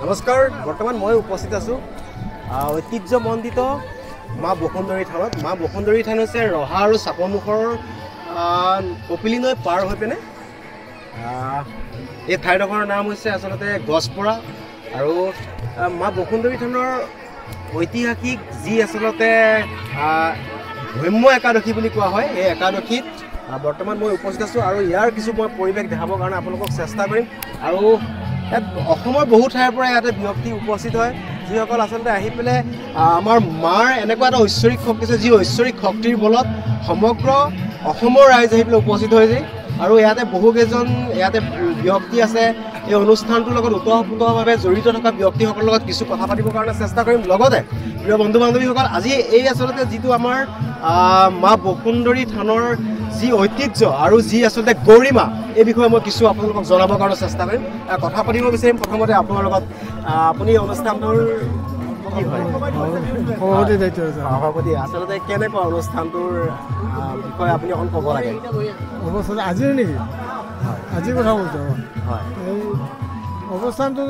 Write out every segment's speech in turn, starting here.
নমস্কাৰ বৰ্তমান মই উপস্থিত আছো ঐতিহ্যমণ্ডিত মা বসুন্ধৰী থানত। মা বসুন্ধৰী থান হৈছে ৰহা আৰু চাপৰমুখৰ কপিলী নৈ পাৰ হৈ পিনে এই ঠাইডোখৰৰ নাম হৈছে আচলতে গছপৰা। আৰু মা বসুন্ধৰী থানৰ ঐতিহাসিক যি আচলতে ভ্ৰম্য একাদশী বুলি কোৱা হয়, এই একাদশীত বৰ্তমান মই উপস্থিত আছোঁ আৰু ইয়াৰ কিছু মই পৰিৱেশ দেখাবৰ কাৰণে আপোনালোকক চেষ্টা কৰিম। আৰু ইয়াত অসমৰ বহু ঠাইৰ পৰা ইয়াতে ব্যক্তি উপস্থিত হয়, যিসকল আচলতে আহি পেলাই আমাৰ মাৰ এনেকুৱা এটা ঐশ্বৰিক শক্তি আছে, যি ঐশ্বৰিক শক্তিৰ বলত সমগ্ৰ অসমৰ ৰাইজ আহি পেলাই উপস্থিত হৈ যায়। আৰু ইয়াতে বহুকেইজন ইয়াতে ব্যক্তি আছে, এই অনুষ্ঠানটোৰ লগত ওতঃপ্ৰোতভাৱে জড়িত থকা ব্যক্তিসকলৰ লগত কিছু কথা পাতিবৰ কাৰণে চেষ্টা কৰিম। লগতে প্ৰিয় বন্ধু বান্ধৱীসকল, আজি এই আচলতে যিটো আমাৰ মা বসুন্ধৰী থানৰ যি ঐতিহ্য আৰু যি আচলতে গৰিমা, এই বিষয়ে মই কিছু আপোনালোকক জনাবৰ কাৰণে চেষ্টা কৰিম, কথা পাতিব বিচাৰিম। প্ৰথমতে আপোনাৰ লগত আপুনি অনুষ্ঠানটোৰ কি হয় সভাপতি, আচলতে কেনেকুৱা অনুষ্ঠানটোৰ বিষয়ে আপুনি অকণ ক'ব লাগে। আজিৰ নেকি? আজিৰ কথা কৈছে। হয়, এই অনুষ্ঠানটো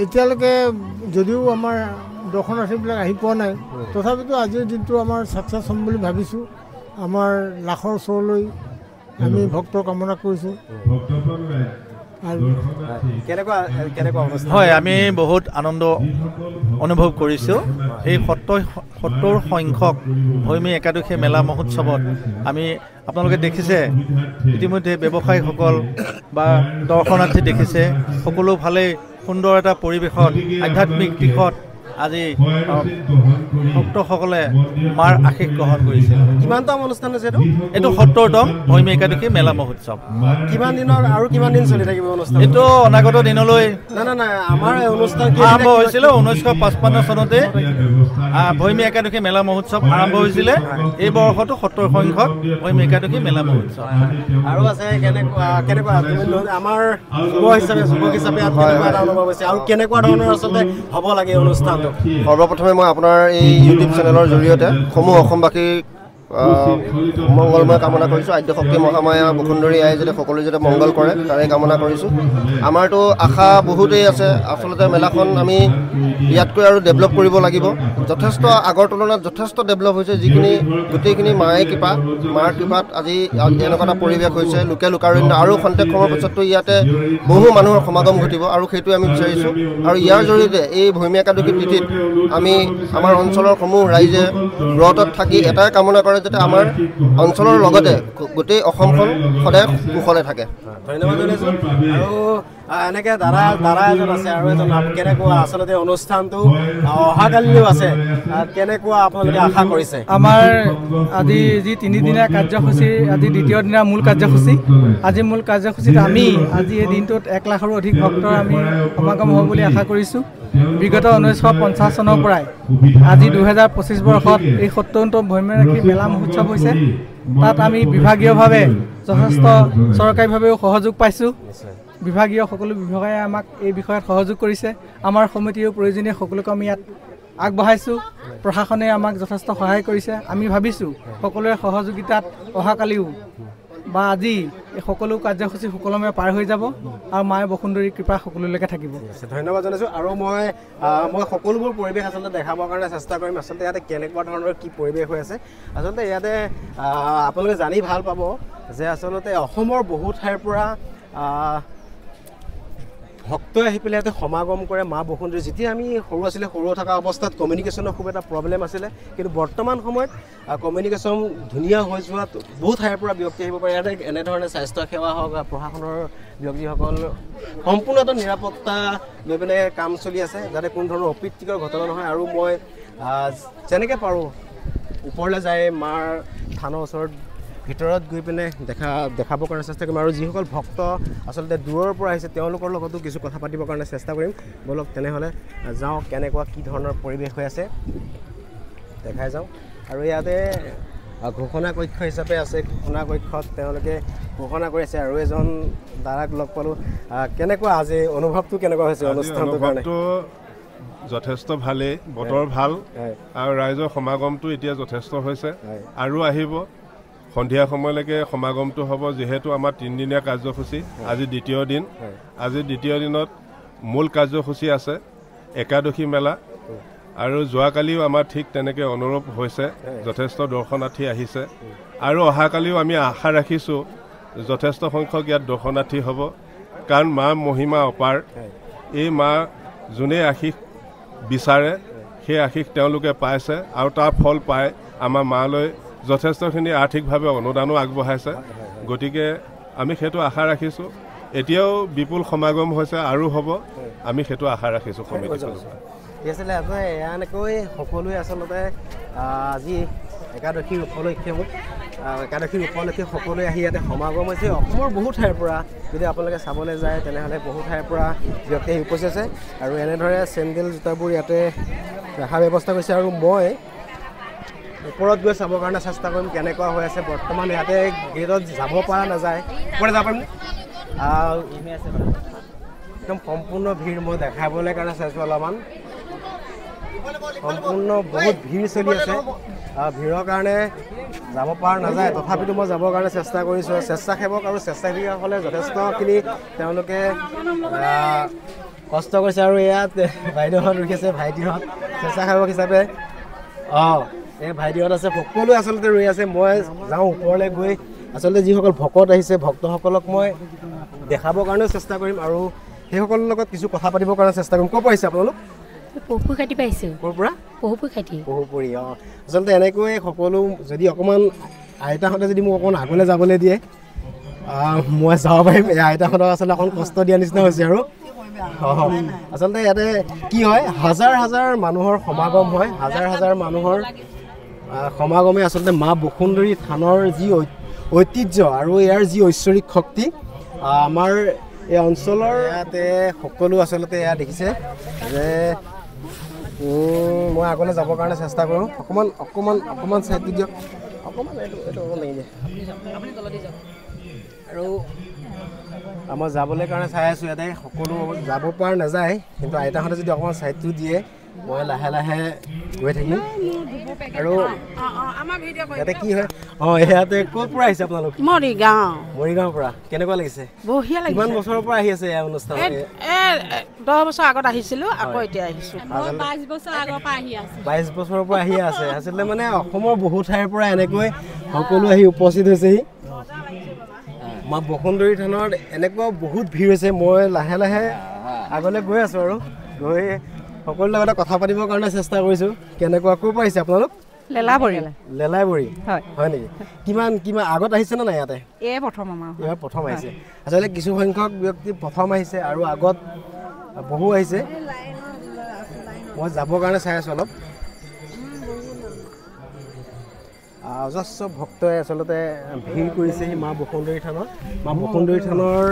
এতিয়ালৈকে যদিও আমাৰ দৰ্শনাৰ্থীবিলাক আহি পোৱা নাই, তথাপিতো আজিৰ দিনটো আমাৰ ছাকচেছ হ'ম বুলি ভাবিছোঁ। আমাৰ লাখৰ ওচৰলৈ আমি ভক্তৰ কামনা কৰিছোঁ। হয়, আমি বহুত আনন্দ অনুভৱ কৰিছোঁ। এই 70 সংখ্যক ভৈমী একাদশী মেলা মহোৎসৱত আমি আপোনালোকে দেখিছে ইতিমধ্যে ব্যৱসায়ীসকল বা দৰ্শনাৰ্থী দেখিছে, সকলো ফালেই সুন্দৰ এটা পৰিৱেশত আধ্যাত্মিক দিশত আজি ভক্তসকলে মাৰ আশীষ গ্ৰহণ কৰিছে। কিমানতম অনুষ্ঠান হৈছে এইটো 70তম ভৈমী একাদশী মেলা মহোৎসৱ। কিমান দিনৰ আৰু কিমান দিন চলি থাকিব অনুষ্ঠান? এইটো অনাগত দিনলৈ নাই আমাৰ অনুষ্ঠান আৰম্ভ হৈছিলে 1955 চনতে ভৈমী একাদশী মেলা মহোৎসৱ আৰম্ভ হৈছিলে। এই বৰ্ষতো 70 সংখ্যক ভৈমী একাদশী মেলা মহোৎসৱ। আৰু আছে কেনেকুৱা আমাৰ যুৱক হিচাপে অনুভৱ হৈছে আৰু কেনেকুৱা ধৰণৰ আচলতে হ'ব লাগে অনুষ্ঠান? সৰ্বপ্ৰথমে মই আপোনাৰ এই ইউটিউব চেনেলৰ জৰিয়তে সমূহ অসমবাসীক মংগলময় কামনা কৰিছোঁ। আদ্যশক্তি মহামায়া বসুন্ধৰী আই যাতে সকলোৱে যাতে মংগল কৰে তাৰে কামনা কৰিছোঁ। আমাৰতো আশা বহুতেই আছে, আচলতে মেলাখন আমি ইয়াতকৈ আৰু ডেভেলপ কৰিব লাগিব। যথেষ্ট আগৰ তুলনাত যথেষ্ট ডেভেলপ হৈছে, যিখিনি গোটেইখিনি মাৰ কৃপাত আজি এনেকুৱা এটা পৰিৱেশ হৈছে। লোকে লোকাৰণ্য আৰু খন্তেক সময়ৰ পিছততো ইয়াতে বহু মানুহৰ সমাগম ঘটিব আৰু সেইটোৱে আমি বিচাৰিছোঁ। আৰু ইয়াৰ জৰিয়তে এই ভৈমী একাদশী তিথিত আমি আমাৰ অঞ্চলৰ সমূহ ৰাইজে ব্ৰতত থাকি এটাই কামনা কৰে যাতে আমাৰ অঞ্চলৰ লগতে গোটেই অসমখন সদায় কুশলে থাকে। ধন্যবাদ জনাইছোঁ। আৰু এনেকৈ দাদা এজন আছে আৰু এজন, কেনেকুৱা আচলতে অনুষ্ঠানটো অহাকালিলৈও আছে, কেনেকুৱা আপোনালোকে আশা কৰিছে? আমাৰ আজি যি 3 দিনীয়া কাৰ্যসূচী, আজি দ্বিতীয় দিনা মূল কাৰ্যসূচী। আজি মূল কাৰ্যসূচীত আমি আজি এই দিনটোত 1 লাখৰো অধিক ভক্তৰ আমি সমাগম হ'ব বুলি আশা কৰিছোঁ। বিগত 1950 চনৰ পৰাই আজি 2025 বৰ্ষত এই 70তম ভৈমী একাদশী মেলা মহোৎসৱ হৈছে। তাত আমি বিভাগীয়ভাৱে যথেষ্ট চৰকাৰীভাৱেও সহযোগ পাইছোঁ। বিভাগীয় সকলো বিভাগে আমাক এই বিষয়ত সহযোগ কৰিছে। আমাৰ সমিতিও প্ৰয়োজনীয় সকলোকে আমি ইয়াত আগবঢ়াইছোঁ। প্ৰশাসনে আমাক যথেষ্ট সহায় কৰিছে। আমি ভাবিছোঁ সকলোৰে সহযোগিতাত অহাকালিও বা আজি এই সকলো কাৰ্যসূচী সুকলমে পাৰ হৈ যাব আৰু মায়ে বসুন্ধৰীৰ কৃপা সকলোলৈকে থাকিব। ধন্যবাদ জনাইছোঁ। আৰু মই সকলোবোৰ পৰিৱেশ আচলতে দেখাবৰ কাৰণে চেষ্টা কৰিম। আচলতে ইয়াতে কেনেকুৱা ধৰণৰ কি পৰিৱেশ হৈ আছে, আচলতে ইয়াতে আপোনালোকে জানি ভাল পাব যে আচলতে অসমৰ বহু ঠাইৰ পৰা ভক্তই আহি পেলাই ইয়াতে সমাগম কৰে মা বসুন্ধৰী। যেতিয়া আমি সৰু থকা অৱস্থাত কমিউনিকেশ্যনৰ খুব এটা প্ৰব্লেম আছিলে, কিন্তু বৰ্তমান সময়ত কমিউনিকেশ্যন ধুনীয়া হৈ যোৱাত বহু ঠাইৰ পৰা ব্যক্তি আহিব পাৰে। ইয়াতে এনেধৰণে স্বাস্থ্যসেৱা হওক বা প্ৰশাসনৰ ব্যক্তিসকল সম্পূৰ্ণ এটা নিৰাপত্তা লৈ পেলাই কাম চলি আছে, যাতে কোনো ধৰণৰ অপ্ৰীতিকৰ ঘটনা নহয়। আৰু মই যেনেকৈ পাৰোঁ ওপৰলৈ যাই মাৰ থানৰ ওচৰত ভিতৰত গৈ পিনে দেখাবৰ কাৰণে চেষ্টা কৰিম। আৰু যিসকল ভক্ত আচলতে দূৰৰ পৰা আহিছে তেওঁলোকৰ লগতো কিছু কথা পাতিবৰ কাৰণে চেষ্টা কৰিম। বলক তেনেহ'লে যাওঁ, কেনেকুৱা কি ধৰণৰ পৰিৱেশ হৈ আছে দেখাই যাওঁ। আৰু ইয়াতে ঘোষণা কক্ষ হিচাপে আছে, ঘোষণা কক্ষত তেওঁলোকে ঘোষণা কৰি আছে। আৰু এজন দাদাক লগ পালোঁ। কেনেকুৱা আজি অনুভৱটো কেনেকুৱা হৈছে অনুষ্ঠানটোৰ কাৰণে? যথেষ্ট ভালেই, বতৰ ভাল আৰু ৰাইজৰ সমাগমটো এতিয়া যথেষ্ট হৈছে আৰু আহিব। সন্ধিয়া সময়লৈকে সমাগমটো হ'ব, যিহেতু আমাৰ 3 দিনীয়া কাৰ্যসূচী। আজি দ্বিতীয় দিন। আজি দ্বিতীয় দিনত মূল কাৰ্যসূচী আছে। একাদশী মেলা আৰু যোৱাকালিও আমাৰ ঠিক তেনেকৈ অনুৰূপ হৈছে যথেষ্ট দৰ্শনাৰ্থী আহিছে আৰু অহাকালিও আমি আশা ৰাখিছোঁ যথেষ্ট সংখ্যক ইয়াত দৰ্শনাৰ্থী হ'ব কাৰণ মা মহিমা অপাৰ এই মা যোনে আশীষ বিচাৰে সেই আশীষ তেওঁলোকে পাইছে আৰু তাৰ ফল পাই আমাৰ মালৈ যথেষ্টখিনি আৰ্থিকভাৱে অনুদানো আগবঢ়াইছে গতিকে আমি সেইটো আশা ৰাখিছোঁ এতিয়াও বিপুল সমাগম হৈছে আৰু হ'ব আমি সেইটো আশা ৰাখিছোঁ সমিতিখনৰ আছিলে আপোনাৰ এয়া এনেকৈ সকলোৱে আচলতে আজি একাদশীৰ উপলক্ষে সকলোৱে আহি ইয়াতে সমাগম হৈছে অসমৰ বহু ঠাইৰ পৰা যদি আপোনালোকে চাবলৈ যায় তেনেহ'লে বহু ঠাইৰ পৰা ব্যক্তি আহি উপস্থিত আছে আৰু এনেদৰে চেণ্ডেল জোতাবোৰ ইয়াতে ৰখাৰ ব্যৱস্থা কৰিছে আৰু মই ওপৰত গৈ চাবৰ কাৰণে চেষ্টা কৰিম কেনেকুৱা হৈ আছে বৰ্তমান ইয়াতে গেটত যাব পৰা নাযায় ওপৰত যাব পাৰিম একদম সম্পূৰ্ণ ভিৰ মই দেখাবলৈ কাৰণে চাইছোঁ অলপমান সম্পূৰ্ণ বহুত ভিৰ চলি আছে ভিৰৰ কাৰণে যাব পৰা নাযায় তথাপিতো মই যাবৰ কাৰণে চেষ্টা কৰিছোঁ স্বেচ্ছাসেৱক আৰু স্বেচ্ছাসেৱীসকলে যথেষ্টখিনি তেওঁলোকে কষ্ট কৰিছে আৰু ইয়াত বাইদেউহঁত ৰখি আছে ভাইটিহঁত স্বেচ্ছাসেৱক হিচাপে এই ভাইটিহঁত আছে সকলোৱে আচলতে ৰৈ আছে মই যাওঁ ওপৰলৈ গৈ আচলতে যিসকল ভকত আহিছে ভক্তসকলক মই দেখাবৰ কাৰণেও চেষ্টা কৰিম আৰু সেইসকলৰ লগত কিছু কথা পাতিবৰ কাৰণে চেষ্টা কৰিম ক'ৰ পৰা আহিছে আপোনালোক পহুপুখাটি পাইছোঁ ক'ৰ পৰা পহুপুখাটি পহুপুৰী আচলতে এনেকৈ সকলো যদি অকণমান আইতাহঁতে যদি মোক অকণমান আগলৈ যাবলৈ দিয়ে মই যাব পাৰিম এই আইতাহঁতক আচলতে অকণ কষ্ট দিয়া নিচিনা হৈছে আৰু আচলতে ইয়াতে কি হয় হাজাৰ হাজাৰ মানুহৰ সমাগম হয় হাজাৰ হাজাৰ মানুহৰ সমাগমে আচলতে মা বসুন্ধৰী থানৰ যি ঐতিহ্য আৰু ইয়াৰ যি ঐশ্বৰিক শক্তি আমাৰ এই অঞ্চলৰ ইয়াতে সকলো আচলতে এয়া দেখিছে যে মই আগলৈ যাবৰ কাৰণে চেষ্টা কৰোঁ অকণমান চাইড দিয়ক অকণমান এইটো লাগি যায় আৰু মই যাবলৈ কাৰণে চাই আছোঁ ইয়াতে সকলো যাব পৰা নাযায় কিন্তু আইতাহঁতে যদি অকণমান চাইডটো দিয়ে মই লাহে লাহে গৈ থাকিম আৰু ইয়াতে কি হয় ইয়াতে ক'ৰ পৰা আহিছে আপোনালোক মৰিগাঁৱৰ পৰা কেনেকুৱা লাগিছে বঢ়িয়া লাগিছে কিমান বছৰৰ পৰা আহি আছে এই অনুষ্ঠান 10 বছৰ আগত আহিছিলোঁ আকৌ এতিয়া আহিছোঁ 22 বছৰ আগৰ পৰা আহি আছে 22 বছৰৰ পৰা আহি আছে আচলতে মানে অসমৰ বহু ঠাইৰ পৰা এনেকৈ সকলো আহি উপস্থিত হৈছেহি মা বসুন্ধৰী থানত এনেকুৱা বহুত ভিৰ হৈছে মই লাহে লাহে আগলৈ গৈ আছোঁ আৰু গৈ সকলোৰ লগতে কথা পাতিবৰ কাৰণে চেষ্টা কৰিছোঁ কেনেকুৱা ক'ৰ পৰা আহিছে আপোনালোক লেলাইবৰী হয় নেকি কিমান আগত আহিছে নে নাই ইয়াতে এইবাৰ প্ৰথম আহিছে আচলতে কিছু সংখ্যক ব্যক্তি প্ৰথম আহিছে আৰু আগত বহু আহিছে মই যাবৰ কাৰণে চাই আছোঁ অলপ অজস্ৰ ভক্তই আচলতে ভিৰ কৰিছেহি মা বসুন্ধৰী থানত মা বসুন্ধৰী থানৰ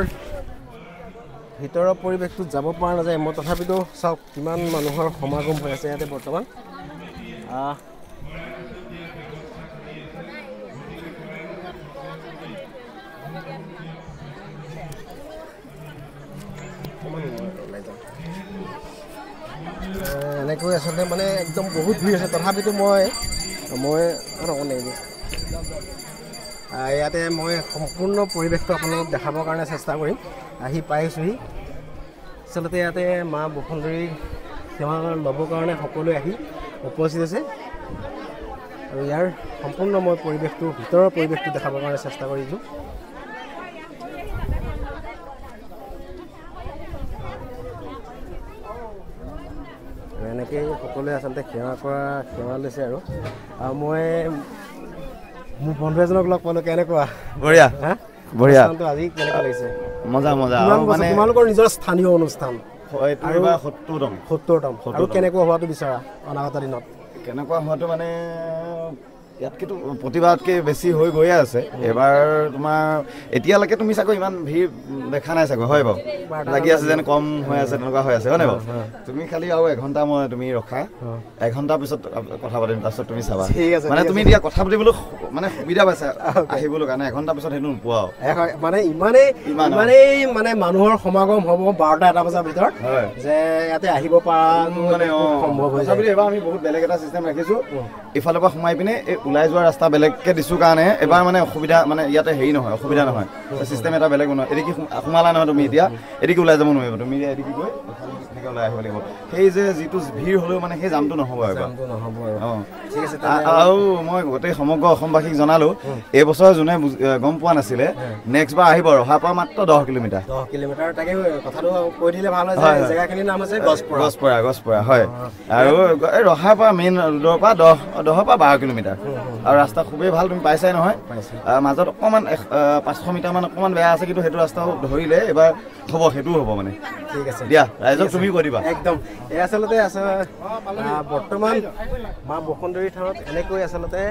ভিতৰৰ পৰিৱেশটোত যাব পৰা নাযায় মই তথাপিতো চাওক কিমান মানুহৰ সমাগম হৈ আছে ইয়াতে বৰ্তমান এনেকৈ আচলতে মানে একদম বহুত ভিৰ আছে তথাপিতো মই ইয়াতে মই সম্পূৰ্ণ পৰিৱেশটো আপোনালোকক দেখাবৰ কাৰণে চেষ্টা কৰিম আহি পাইছোঁহি আচলতে ইয়াতে মা বসুন্ধৰী সেৱা ল'বৰ কাৰণে সকলোৱে আহি উপস্থিত আছে আৰু ইয়াৰ সম্পূৰ্ণ মই ভিতৰৰ পৰিৱেশটো দেখাবৰ কাৰণে চেষ্টা কৰিছোঁ এনেকৈ সকলোৱে আচলতে সেৱা লৈছে আৰু মই মোৰ বন্ধু এজনক লগ পালোঁ কেনেকুৱা বঢ়িয়া আজি কেনেকুৱা লাগিছে মজা তোমালোকৰ নিজৰ স্থানীয় অনুষ্ঠান 70তম আৰু কেনেকুৱা হোৱাটো বিচাৰা অনাগত দিনত কেনেকুৱা হোৱাটো মানে ইয়াতকেতো প্ৰতিবাদতকৈ বেছি হৈ গৈয়ে আছে এবাৰ তোমাৰ এতিয়ালৈকে তুমি চাগৈ ইমান ভিৰ দেখা নাই চাগৈ হয় বাৰু লাগি আছে যেন কম হৈ আছে তেনেকুৱা হৈ আছে হয় নাই বাৰু তুমি খালি আৰু এঘণ্টা তুমি ৰখা এঘণ্টাৰ পিছত কথা পাতিম তাৰপিছত তুমি চাবা মানে তুমি এতিয়া কথা পাতিবলৈ মানে সুবিধা পাইছা আহিবলৈ কাৰণে এঘণ্টাৰ পিছত সেইটো নোপোৱা মানে ইমানেই মানে মানুহৰ সমাগম হ'ব 12টা 1টা বজাৰ ভিতৰত যে ইয়াতে আহিব পৰা মানে সম্ভৱ হৈছে এবাৰ আমি বহুত বেলেগ এটা চিষ্টেম ৰাখিছোঁ ইফালৰ পৰা সোমাই পিনে ওলাই যোৱা ৰাস্তা বেলেগকৈ দিছোঁ কাৰণে এবাৰ মানে অসুবিধা মানে ইয়াতে হেৰি নহয় অসুবিধা নহয় চিষ্টেম এটা বেলেগ নহয় এদিকে সোমালা নহয় তুমি এতিয়া এদিকে ওলাই যাব নোৱাৰিব তুমি এদিকে গৈ ধুনীয়াকৈ ওলাই আহিব লাগিব সেই যে যিটো ভিৰ হ'লেও মানে সেই জামটো নহ'ব আৰু ঠিক আছে আৰু মই গোটেই সমগ্ৰ অসমবাসীক জনালো এই বছৰ যোনে গম পোৱা নাছিলে নেক্সট বাৰ আহিব ৰহাৰ পৰা মাত্ৰ 10 কিলোমিটাৰ তাকে কথাটো কৈ দিলে ভাল হয় যে জেগাখিনিৰ নাম আছে গছপৰা হয় আৰু এই ৰহাৰ পৰা মেইন ৰোডৰ পৰা 10 পৰা 12 কিলোমিটাৰ আৰু ৰাস্তা খুবেই ভাল তুমি পাইছাই নহয় মাজত অকণমান 500 মিটাৰমান অকণমান বেয়া আছে কিন্তু সেইটো ৰাস্তাও ধৰিলে এবাৰ হ'ব সেইটোও হ'ব মানে ঠিক আছে দিয়া ৰাইজক তুমি কৈ দিবা একদম এই আচলতে বৰ্তমান মা বসুন্ধৰী থানত এনেকৈ আচলতে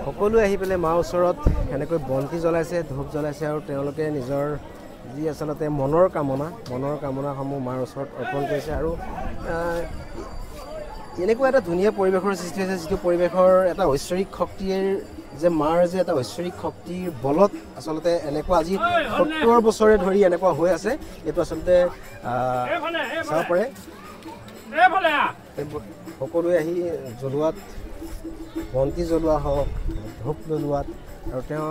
সকলোৱে আহি পেলাই মাৰ ওচৰত এনেকৈ বন্তি জ্বলাইছে ধূপ জ্বলাইছে আৰু তেওঁলোকে নিজৰ যি আচলতে মনৰ কামনাসমূহ মাৰ ওচৰত অৰ্পণ কৰিছে আৰু এনেকুৱা এটা ধুনীয়া পৰিৱেশৰ সৃষ্টি হৈছে যিটো পৰিৱেশৰ এটা ঐশ্বৰিক শক্তিৰ যে মাৰ যে এটা ঐশ্বৰিক শক্তিৰ বলত আচলতে এনেকুৱা আজি 70 বছৰে ধৰি এনেকুৱা হৈ আছে এইটো আচলতে চাব পাৰে সকলোৱে আহি জ্বলোৱাত বন্তি জ্বলোৱা হওক ধূপ জ্বলোৱাত আৰু তেওঁ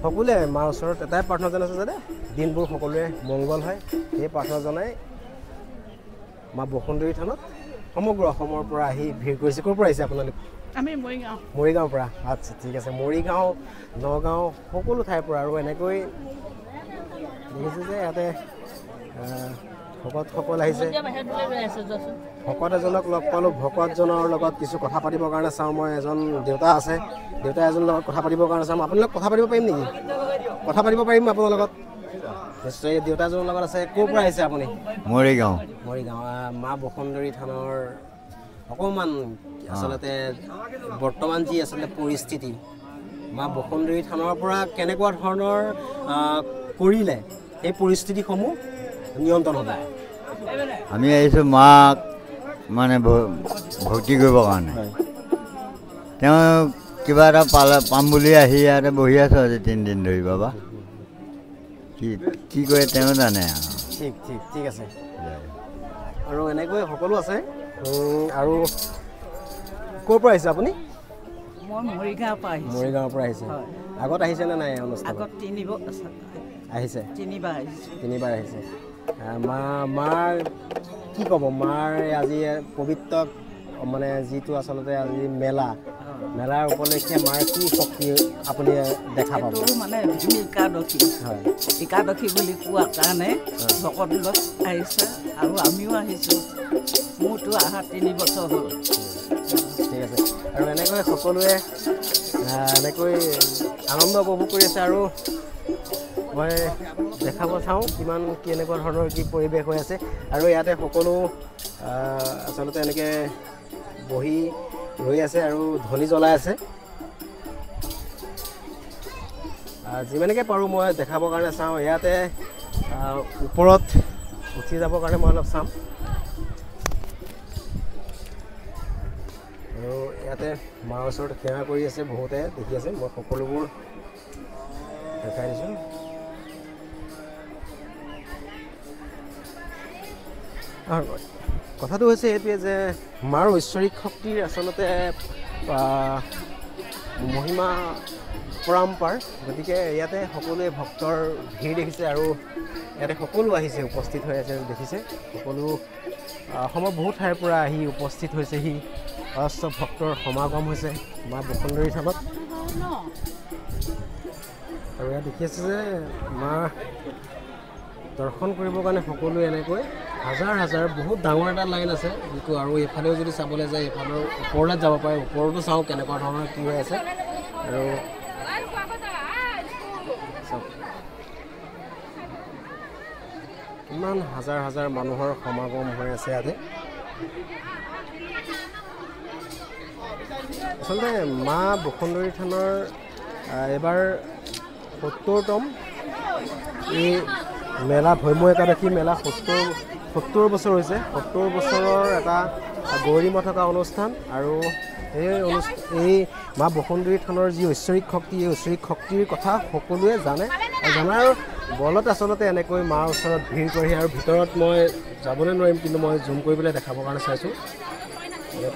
সকলোৱে মাৰ ওচৰত এটাই প্ৰাৰ্থনা জনাইছে যাতে দিনবোৰ সকলোৱে মংগল হয় সেই প্ৰাৰ্থনা জনাই মা বসুন্ধৰী থানত সমগ্ৰ অসমৰ পৰা আহি ভিৰ কৰিছে ক'ৰ পৰা আহিছে আপোনালোক আমি মৰিগাঁৱৰ পৰা আচ্ছা ঠিক আছে মৰিগাঁও নগাঁও সকলো ঠাইৰ পৰা আৰু এনেকৈ দেখিছোঁ যে ইয়াতে ভকতসকল আহিছে ভকত এজনক লগ পালোঁ ভকতজনৰ লগত কিছু কথা পাতিবৰ কাৰণে চাওঁ মই এজন দেউতা আছে দেউতা এজনৰ লগত কথা পাতিবৰ কাৰণে চাওঁ আপোনালোক কথা পাতিব পাৰিম নেকি কথা পাতিব পাৰিম আপোনাৰ লগত নিশ্চয় দেউতাজনৰ লগত আছে ক'ৰ পৰা আহিছে আপুনি মৰিগাঁও মা বসুন্ধৰী থানৰ অকণমান আচলতে বৰ্তমান যি আচলতে পৰিস্থিতি মা বসুন্ধৰী থানৰ পৰা কেনেকুৱা ধৰণৰ কৰিলে এই পৰিস্থিতিসমূহ নিয়ন্ত্ৰণ হ'ব আমি আহিছোঁ মাক মানে ভক্তি কৰিবৰ কাৰণে তেওঁ কিবা এটা পাম বুলি আহি ইয়াতে বহি আছোঁ আজি 3 দিন ধৰি বাবা কি কৰে তেওঁ জানে ঠিক আছে আৰু এনেকৈ সকলো আছে আৰু ক'ৰ পৰা আহিছে আপুনি মই মৰিগাঁৱৰ পৰা আহিছে আগত আহিছে নে নাই অনুষ্ঠান আগত 3 বাৰ আহিছে 3 বাৰ আহিছে মাৰ কি ক'ব মাৰ আজি পবিত্ৰ মানে যিটো আচলতে আজি মেলাৰ উপলক্ষে মাৰ কি শক্তি আপুনি দেখা পাব মানে একাদশী বুলি কোৱা কাৰণে ভকতবিলাক আহিছে আৰু আমিও আহিছোঁ মোৰতো অহা 3 বছৰ হ'ল ঠিক আছে আৰু এনেকৈ সকলোৱে এনেকৈ আনন্দ উপভোগ কৰি আছে আৰু মই দেখাব চাওঁ কিমান কেনেকুৱা ধৰণৰ কি পৰিৱেশ হৈ আছে আৰু ইয়াতে সকলো আচলতে এনেকৈ বহি ৰৈ আছে আৰু ধ্বনি জ্বলাই আছে যিমানকৈ পাৰোঁ মই দেখাবৰ কাৰণে চাওঁ ইয়াতে ওপৰত উঠি যাবৰ কাৰণে মই অলপ চাম আৰু ইয়াতে মাৰ ওচৰত সেৱা কৰি আছে বহুতে দেখি আছে মই সকলোবোৰ দেখাই দিছোঁ কথাটো হৈছে এইটোৱে যে মাৰ ঐশ্বৰিক শক্তিৰ আচলতে মহিমা পৰম্পৰ গতিকে ইয়াতে সকলোৱে ভক্তৰ ভিৰ দেখিছে আৰু ইয়াতে সকলো আহিছে উপস্থিত হৈ আছে দেখিছে সকলো অসমৰ বহুত ঠাইৰ পৰা আহি উপস্থিত হৈছেহি অজস্ৰ ভক্তৰ সমাগম হৈছে মা বসুন্ধৰী থানত আৰু ইয়াত দেখি আছে যে মা দৰ্শন কৰিবৰ কাৰণে সকলোৱে এনেকৈ হাজাৰ বহুত ডাঙৰ এটা লাইন আছে যিটো আৰু এইফালেও যদি চাবলৈ যায় এইফালৰ ওপৰলৈ যাব পাৰে ওপৰতো চাওঁ কেনেকুৱা ধৰণৰ কি হৈ আছে আৰু ইমান হাজাৰ মানুহৰ সমাগম হৈ আছে ইয়াতে আচলতে মা বসুন্ধৰী থানৰ এবাৰ 70তম এই মেলা ভৈম একাদশী মেলা 70 বছৰ হৈছে 70 বছৰৰ এটা গৌৰিমা থকা অনুষ্ঠান আৰু এই মা বসুন্ধৰী থানৰ যি ঐশ্বৰিক শক্তি এই ঐশ্বৰিক শক্তিৰ কথা সকলোৱে জানে আৰু জনাৰ বলত আচলতে এনেকৈ মাৰ ওচৰত ভিৰ কৰি আৰু ভিতৰত মই যাবলৈ নোৱাৰিম কিন্তু মই জুম কৰি পেলাই দেখাবৰ কাৰণে চাইছোঁ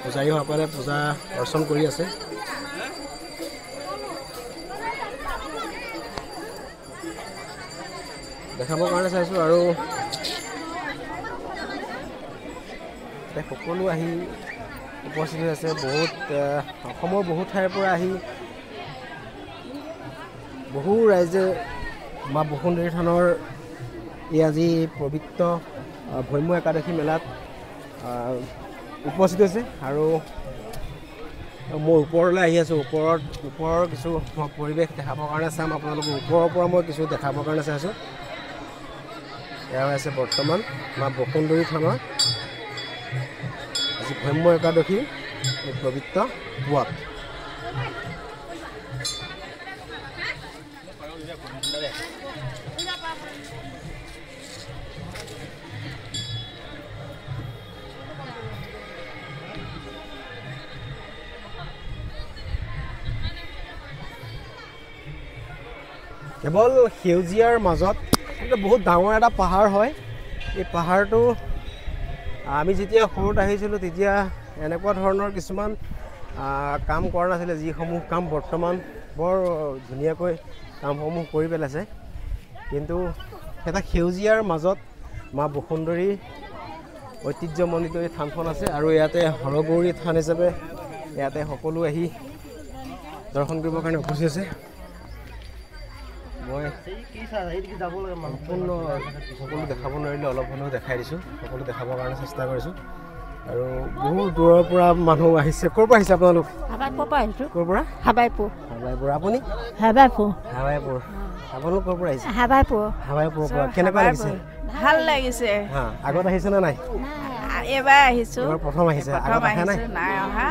পূজাৰীসকলে পূজা অৰ্চন কৰি আছে দেখাবৰ কাৰণে চাইছোঁ আৰু ইয়াতে সকলো আহি উপস্থিত হৈ আছে বহুত অসমৰ বহুত ঠাইৰ পৰা আহি বহু ৰাইজে মা বসুন্ধৰী থানৰ এই আজি পবিত্ৰ ভৈম্য একাদশী মেলাত উপস্থিত হৈছে আৰু মই ওপৰলৈ আহি আছোঁ ওপৰৰ কিছু পৰিৱেশ দেখাবৰ কাৰণে চাম আপোনালোকক ওপৰৰ পৰা মই কিছু দেখাবৰ কাৰণে চাইছোঁ এয়া হৈ আছে বৰ্তমান মা বসুন্ধৰী থানৰ আজি ভৈম্য একাদশীৰ এই পবিত্ৰ পুৱাত কেৱল সেউজীয়াৰ মাজত বহুত ডাঙৰ এটা পাহাৰ হয় এই পাহাৰটো আমি যেতিয়া সৰুত আহিছিলোঁ তেতিয়া এনেকুৱা ধৰণৰ কিছুমান কাম কৰা নাছিলে যিসমূহ কাম বৰ্তমান বৰ ধুনীয়াকৈ কামসমূহ কৰি পেলাইছে কিন্তু এটা সেউজীয়াৰ মাজত মা বসুন্ধৰীৰ ঐতিহ্যমণ্ডিত এই থানখন আছে আৰু ইয়াতে হৰগৌৰী থান হিচাপে ইয়াতে সকলো আহি দৰ্শন কৰিবৰ কাৰণে উপস্থিত আছে মই সম্পূৰ্ণ সকলো দেখাব নোৱাৰিলে অলপ হ'লেও দেখাই দিছোঁ সকলো দেখাবৰ কাৰণে চেষ্টা কৰিছোঁ আৰু বহু দূৰৰ পৰা মানুহ আহিছে ক'ৰ পৰা আহিছে আপোনালোক ক'ৰ পৰা হাবাইপুৰ আপুনি হাবাইপুৰ আপোনালোক ক'ৰ পৰা আহিছে হাবাইপুৰৰ পৰা কেনেকুৱা লাগিছে ভাল লাগিছে আগত আহিছে নে নাই এবাৰ আহিছোঁ প্ৰথম আহিছে আগত আহা নাই নাই অহা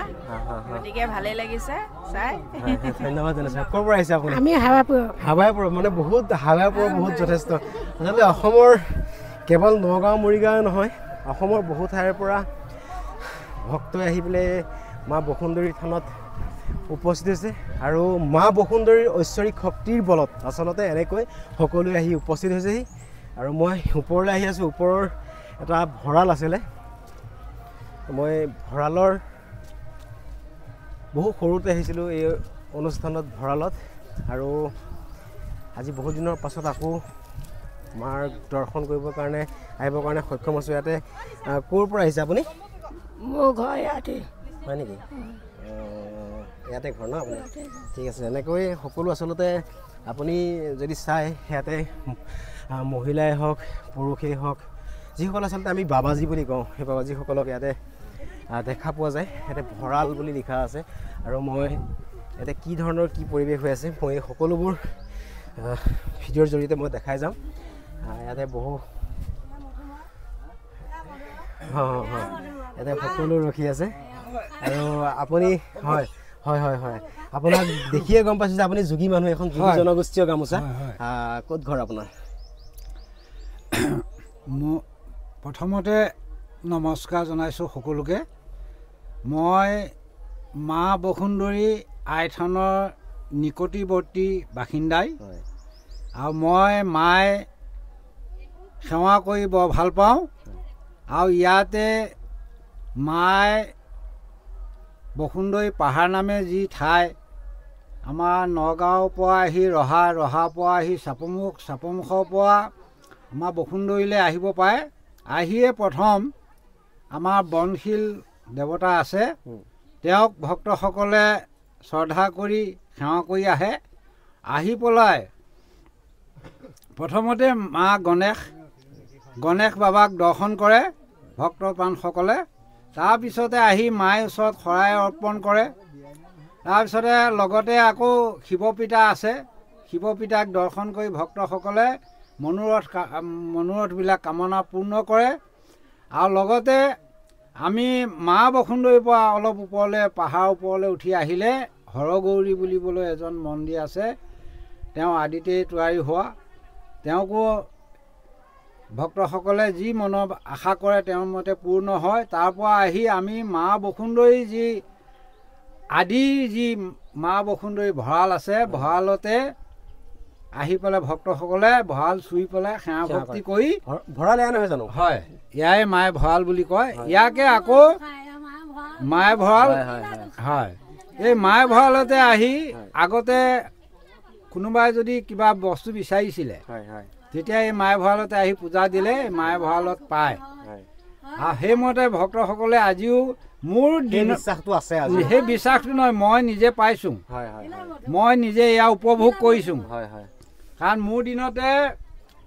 গতিকে ভালেই লাগিছে চাই ধন্যবাদ জনাইছোঁ ক'ৰ পৰা আহিছে আপুনি আমি হাবাইপুৰ মানে বহুত হাবাইপুৰৰ বহুত যথেষ্ট আচলতে অসমৰ কেৱল নগাঁও মৰিগাঁও নহয় অসমৰ বহু ঠাইৰ পৰা ভক্তই আহি পেলাই মা বসুন্ধৰী থানত উপস্থিত হৈছে আৰু মা বসুন্ধৰীৰ ঐশ্বৰিক শক্তিৰ বলত আচলতে এনেকৈ সকলোৱে আহি উপস্থিত হৈছেহি আৰু মই ওপৰলৈ আহি আছোঁ ওপৰৰ এটা ভঁৰাল আছিলে মই ভঁৰালৰ বহু সৰুতে আহিছিলোঁ এই অনুষ্ঠানত ভঁৰালত আৰু আজি বহুত দিনৰ পাছত আকৌ মাৰ দৰ্শন কৰিবৰ কাৰণে আহিবৰ কাৰণে সক্ষম হৈছোঁ ইয়াতে ক'ৰ পৰা আহিছে আপুনি মোৰ ঘৰ ইয়াতে হয় নেকি ইয়াতে ঘৰ ন আপুনি ঠিক আছে এনেকৈ সকলো আচলতে আপুনি যদি চাই ইয়াতে মহিলাই হওক পুৰুষেই হওক যিসকল আচলতে আমি বাবাজী বুলি কওঁ সেই বাবাজীসকলক ইয়াতে দেখা পোৱা যায় ইয়াতে ভঁৰাল বুলি লিখা আছে আৰু মই ইয়াতে কি ধৰণৰ কি পৰিৱেশ হৈ আছে মই সকলোবোৰ ভিডিঅ'ৰ জৰিয়তে মই দেখাই যাম ইয়াতে বহু ইয়াতে সকলো ৰখি আছে আৰু আপুনি হয় হয় হয় হয় আপোনাক দেখিয়ে গম পাইছোঁ যে আপুনি যোগী মানুহ এখন যোগী জনগোষ্ঠীয় গামোচা ক'ত ঘৰ আপোনাৰ প্ৰথমতে নমস্কাৰ জনাইছোঁ সকলোকে মই মা বসুন্ধৰী আইথানৰ নিকটৱৰ্তী বাসিন্দাই আৰু মই মায়ে সেৱা কৰি বৰ ভাল পাওঁ আৰু ইয়াতে মায়ে বসুন্ধৰী পাহাৰ নামে যি ঠাই আমাৰ নগাঁৱৰ পৰা আহি ৰহাৰ পৰা আহি চাপমুখৰ পৰা আমাৰ বসুন্ধৰীলৈ আহিব পাৰে আহিয়ে প্ৰথম আমাৰ বনশীল দেৱতা আছে তেওঁক ভক্তসকলে শ্ৰদ্ধা কৰি সেৱা কৰি আহে আহি পেলাই প্ৰথমতে মা গণেশ বাবাক দৰ্শন কৰে ভক্তপ্ৰাণসকলে তাৰপিছতে আহি মাৰ ওচৰত শৰাই অৰ্পণ কৰে তাৰপিছতে লগতে আকৌ শিৱপিতা আছে শিৱপিতাক দৰ্শন কৰি ভক্তসকলে মনোৰথবিলাক কামনা পূৰ্ণ কৰে আৰু লগতে আমি মা বসুন্ধৰীৰ পৰা অলপ ওপৰলৈ পাহাৰ ওপৰলৈ উঠি আহিলে হৰগৌৰী বুলিবলৈ এজন মন্দিৰ আছে তেওঁ আদিতেই তৈয়াৰী হোৱা তেওঁকো ভক্তসকলে যি মনৰ আশা কৰে তেওঁৰ মতে পূৰ্ণ হয় তাৰ পৰা আহি আমি মা বসুন্ধৰী যি মা বসুন্ধৰী ভঁৰাল আছে ভঁৰালতে আহি পেলাই ভক্তসকলে ভঁৰাল চুই পেলাই সেৱা ভক্তি কৰি ভঁৰাল এয়া নহয় জানো হয় ইয়াই মায়ে ভঁৰাল বুলি কয় ইয়াকে আকৌ মায়ে ভঁৰাল হয় এই মায়ে ভঁৰালতে আহি আগতে কোনোবাই যদি কিবা বস্তু বিচাৰিছিলে তেতিয়া এই মায়ে ভঁৰালতে আহি পূজা দিলে মায়ে ভঁৰালত পায় সেইমতে ভক্তসকলে আজিও মোৰ বিশ্বাসটো আছে সেই বিশ্বাসটো নহয় মই নিজে পাইছোঁ মই নিজে এয়া উপভোগ কৰিছোঁ কাৰণ মোৰ দিনতে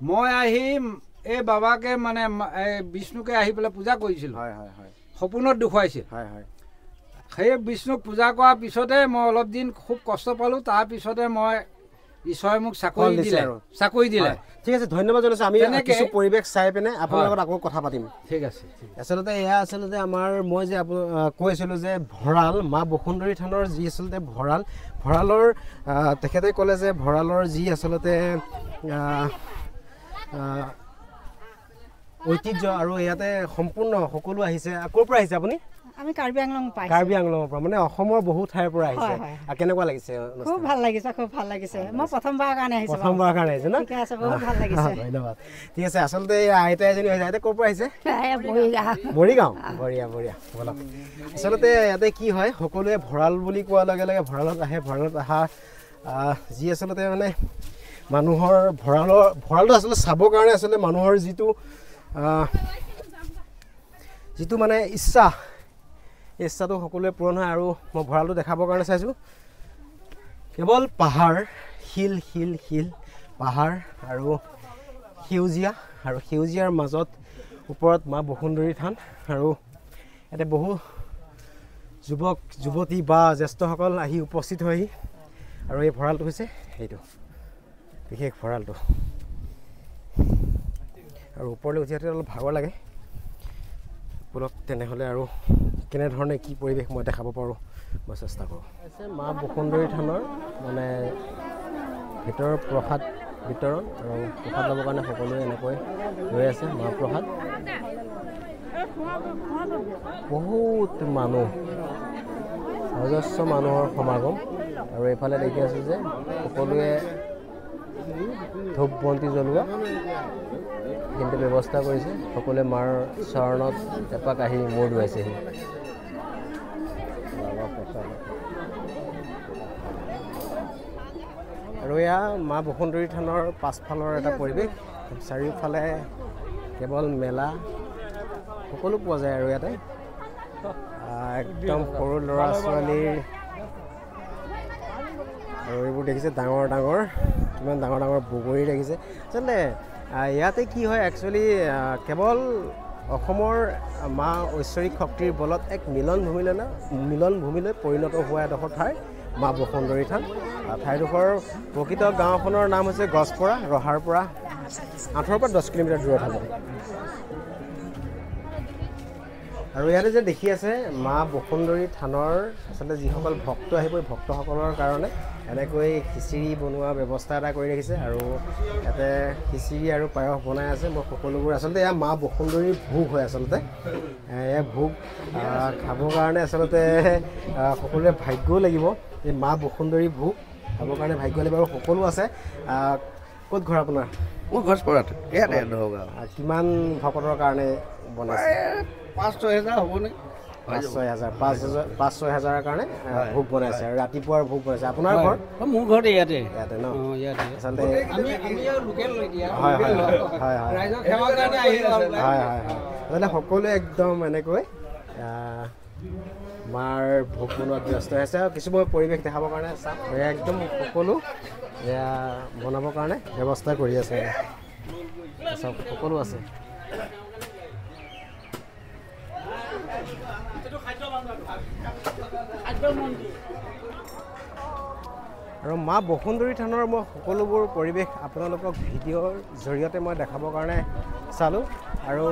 মই আহি এই বাবাকে মানে বিষ্ণুকে আহি পেলাই পূজা কৰিছিলোঁ সপোনত দেখুৱাইছিল সেই বিষ্ণুক পূজা কৰাৰ পিছতে মই অলপ দিন খুব কষ্ট পালোঁ তাৰপিছতে মই ঈশ্বৰে মোক চাকৰি দিলে ঠিক আছে ধন্যবাদ জনাইছোঁ আমি কিছু পৰিৱেশ চাই পিনে আপোনাৰ লগত আকৌ কথা পাতিম ঠিক আছে আচলতে এয়া আচলতে আমাৰ মই যে কৈছিলোঁ যে ভঁৰাল মা বসুন্ধৰী থানৰ যি আচলতে ভঁৰালৰ তেখেতে ক'লে যে ভঁৰালৰ যি আচলতে ঐতিহ্য আৰু ইয়াতে সম্পূৰ্ণ সকলো আহিছে ক'ৰ পৰা আহিছে আপুনি আমি কাৰ্বি আংলং পাইছোঁ কাৰ্বি আংলঙৰ পৰা মানে অসমৰ বহু ঠাইৰ পৰা আহিছে আৰু কেনেকুৱা লাগিছে খুব ভাল লাগিছে মই প্ৰথমবাৰৰ কাৰণে আহিছোঁ ন ঠিক আছে বহুত ভাল লাগিছে ধন্যবাদ ঠিক আছে আচলতে আইতা এজনী আহিছে আইতা ক'ৰ পৰা আহিছে মৰিগাঁও বঢ়িয়া বলক আচলতে ইয়াতে কি হয় সকলোৱে ভঁৰাল বুলি কোৱাৰ লগে লগে ভঁৰালত অহা যি আচলতে মানে মানুহৰ ভঁৰালটো আচলতে চাবৰ কাৰণে আচলতে মানুহৰ যিটো মানে ইচ্ছাটো সকলোৱে পূৰণ হয় আৰু মই ভঁৰালটো দেখাবৰ কাৰণে চাইছোঁ কেৱল পাহাৰ শিল পাহাৰ আৰু সেউজীয়াৰ মাজত ওপৰত মা বসুন্ধৰী থান আৰু ইয়াতে বহু যুৱক যুৱতী বা জ্যেষ্ঠসকল আহি উপস্থিত হয়হি আৰু এই ভঁৰালটো হৈছে এইটো বিশেষ ভঁৰালটো আৰু ওপৰলৈ উঠি অলপ ভাগৰ লাগে বলক তেনেহ'লে আৰু কেনেধৰণে কি পৰিৱেশ মই দেখাব পাৰোঁ মই চেষ্টা কৰোঁ মা বসুন্ধৰী থানৰ মানে প্ৰসাদ বিতৰণ আৰু প্ৰসাদ ল'বৰ কাৰণে সকলোৱে এনেকৈ ৰৈ আছে মা প্ৰসাদ বহুত মানুহ অজস্ৰ মানুহৰ সমাগম আৰু এইফালে দেখি আছোঁ যে সকলোৱে ধূপ বন্তি জ্বলোৱা কিন্তু ব্যৱস্থা কৰিছে সকলোৱে মাৰ চৰণত এপাক আহি মূৰ ধুৱাইছেহি আৰু এয়া মা বসুন্ধৰী থানৰ পাছফালৰ এটা পৰিৱেশ চাৰিওফালে কেৱল মেলা সকলো পোৱা যায় আৰু ইয়াতে একদম সৰু ল'ৰা ছোৱালীৰ আৰু এইবোৰ দেখিছে ডাঙৰ কিমান ডাঙৰ বগৰী দেখিছে আচলতে ইয়াতে কি হয় একচুৱেলি কেৱল অসমৰ মা ঐশ্বৰিক শক্তিৰ বলত এক মিলন ভূমিলৈ পৰিণত হোৱা এডোখৰ ঠাই মা বসুন্ধৰী থান ঠাইডোখৰ প্ৰকৃত গাঁওখনৰ নাম হৈছে গছপৰা ৰহাৰ পৰা 8 পৰা 10 কিলোমিটাৰ দূৰত হ'ব আৰু ইয়াতে যে দেখি আছে মা বসুন্ধৰী থানৰ আচলতে যিসকল ভক্ত আহিব এই ভক্তসকলৰ কাৰণে এনেকৈ খিচিৰি বনোৱা ব্যৱস্থা এটা কৰি ৰাখিছে আৰু ইয়াতে খিচিৰি আৰু পায়স বনাই আছে মই সকলোবোৰ আচলতে এয়া মা বসুন্ধৰীৰ ভোগ হয় আচলতে এয়া ভোগ খাবৰ কাৰণে আচলতে সকলোৰে ভাগ্যও লাগিব এই মা বসুন্ধৰী ভোগ খাবৰ কাৰণে ভাগ্য লাগিব আৰু সকলো আছে ক'ত ঘৰ আপোনাৰ মোৰ গছপৰাত ইয়াতে নগাঁও কিমান ভকতৰ কাৰণে বনাইছে 5-6 হাজাৰ হ'বনে 5-6 হাজাৰৰ কাৰণে ভোগ বনাইছে আৰু ৰাতিপুৱাৰ ভোগ বনাইছে আপোনাৰ ঘৰ মোৰ ঘৰতে ইয়াতে ন আচলতে হয় সকলোৱে একদম এনেকৈ মাৰ ভোগ বনোৱাত ব্যস্ত হৈ আছে আৰু কিছু মই পৰিৱেশ দেখাবৰ কাৰণে চাম একদম সকলো এয়া বনাবৰ কাৰণে ব্যৱস্থা কৰি আছে চব সকলো আছে আৰু মা বসুন্ধৰী থানৰ মই সকলোবোৰ পৰিৱেশ আপোনালোকক ভিডিঅ'ৰ জৰিয়তে মই দেখাবৰ কাৰণে চালোঁ আৰু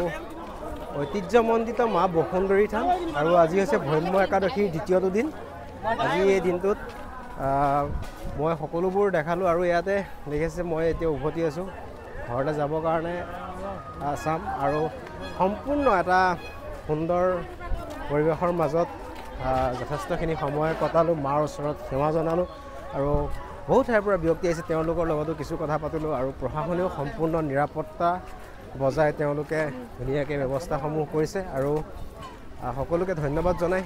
ঐতিহ্যমণ্ডিত মা বসুন্ধৰী থান আৰু আজি হৈছে ব্ৰহ্ম একাদশীৰ দ্বিতীয়টো দিন আজি এই দিনটোত মই সকলোবোৰ দেখালোঁ আৰু ইয়াতে দেখিছে মই এতিয়া উভতি আছোঁ ঘৰলৈ যাবৰ কাৰণে চাম আৰু সম্পূৰ্ণ এটা সুন্দৰ পৰিৱেশৰ মাজত যথেষ্টখিনি সময় কটালোঁ মাৰ ওচৰত সেৱা জনালোঁ আৰু বহুত ঠাইৰ পৰা ব্যক্তি আহিছে তেওঁলোকৰ লগতো কিছু কথা পাতিলোঁ আৰু প্ৰশাসনেও সম্পূৰ্ণ নিৰাপত্তা বজাই তেওঁলোকে ধুনীয়াকৈ ব্যৱস্থাসমূহ কৰিছে আৰু সকলোকে ধন্যবাদ জনাই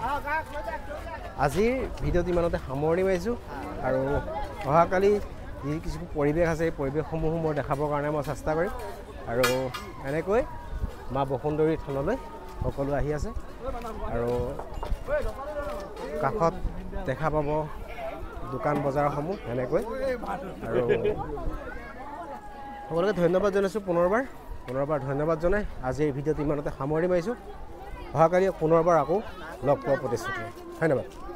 আজিৰ ভিডিঅ'টো ইমানতে সামৰণি মাৰিছোঁ আৰু অহাকালি যি কিছু পৰিৱেশ আছে এই পৰিৱেশসমূহো মই দেখাবৰ কাৰণে মই চেষ্টা কৰিম আৰু এনেকৈ মা বসুন্ধৰী থানলৈ সকলো আহি আছে আৰু কাষত দেখা পাব দোকান বজাৰসমূহ এনেকৈ আৰু সকলোকে ধন্যবাদ জনাইছোঁ পুনৰবাৰ ধন্যবাদ জনাই আজি এই ভিডিঅ'টো ইমানতে সামৰণি মাৰিছোঁ অহাকালি পুনৰবাৰ আকৌ লগ পোৱাৰ প্ৰতিশ্ৰুতি ধন্যবাদ